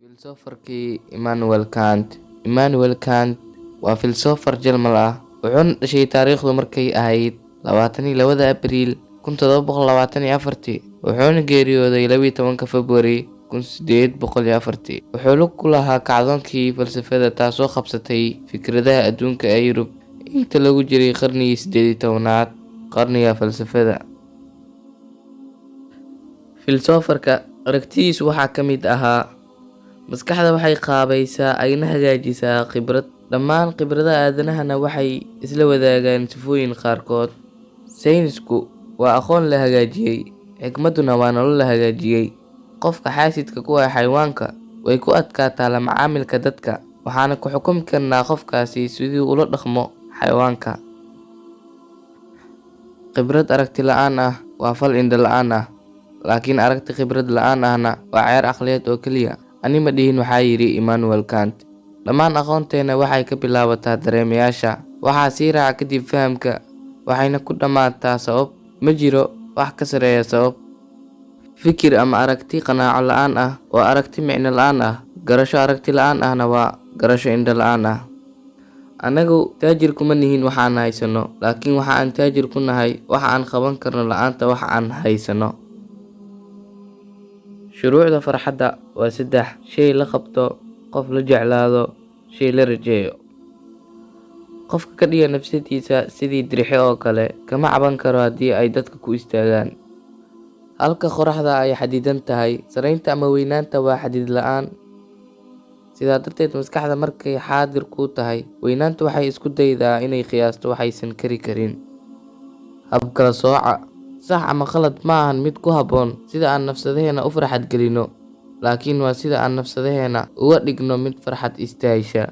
Filosofarkii Immanuel Kant waa filsofar Jarmal ah, wuxuuna dhashay taariikhdu markay ahayd 22 Abriil 1724, wuxuuna geeriyooday 12 February 1804. Wuxuu lug ku lahaa kacdoonkii falsafada taasoo qabsatay fikradaha adduunka ee Yurub inta lagu jiray qarnigii 18aad. Qarniga falsafada. Filosofarka aragtidiisu waxaa ka mid ahaa: maskaxda waxay qaabaysaa ayna hagaajisaa khibrad. Dhammaan khibradaha aadanahana waxay isla wadaagaan sifooyin qaarkood. Saynisku waa aqoon la hagaajiyay, xikmaduna waa nolol la hagaajiyay. Qofka xaasidka ku ah xayawaanka way ku adkaataa la macaamilka dadka, waxaana ku xukumi karnaa qofkaasi sidii ula dhaqmo xayawaanka. Khibrad aragti la'aan ah waa fal indho la'aan ah, laakiin aragti khibrad la'aan ahna waa ceer caqliyeed oo keliya. Ani ma dhihin, waxaa yidhi Immanuel Kant. Dhammaan aqoonteena waxay ka bilaabataa dareemayaasha, waxaa sii raaca kadib fahamka, waxayna ku dhammaataa sabab. Ma jiro wax ka sarreeya sabab. Fikir ama aragti qanaaco la'aan ah waa aragti micno la'aan ah. Garasho aragti la'aan ahna waa garasho indho la'aan ah. Anagu taajir kuma nihin waxaan haysano, laakiin waxa aan taajir ku nahay waxa aan qaban karno la'aanta waxa aan haysano. Shuruucda farxadda waa 3: shay la qabto, qof la jeclaado, shay la rajeeyo. Qofka ka dhiga nafsadiisa sidii dirixi oo kale kama caban karo haddii ay dadka ku istaagaan. Halka qoraxda ay xadidan tahay, saraynta ama weynaanta waa xadid la'aan. Sidaa darteed, maskaxda markay xaadir ku tahay, weynaanta waxay isku daydaa inay qiyaasto waxaysan kari karin. Habkala sooca sax ama qalad ma ahan mid ku habboon sida aan nafsadeena u farxad gelino, laakiin waa sida aan nafsadeena uga dhigno mid farxad istaahisha.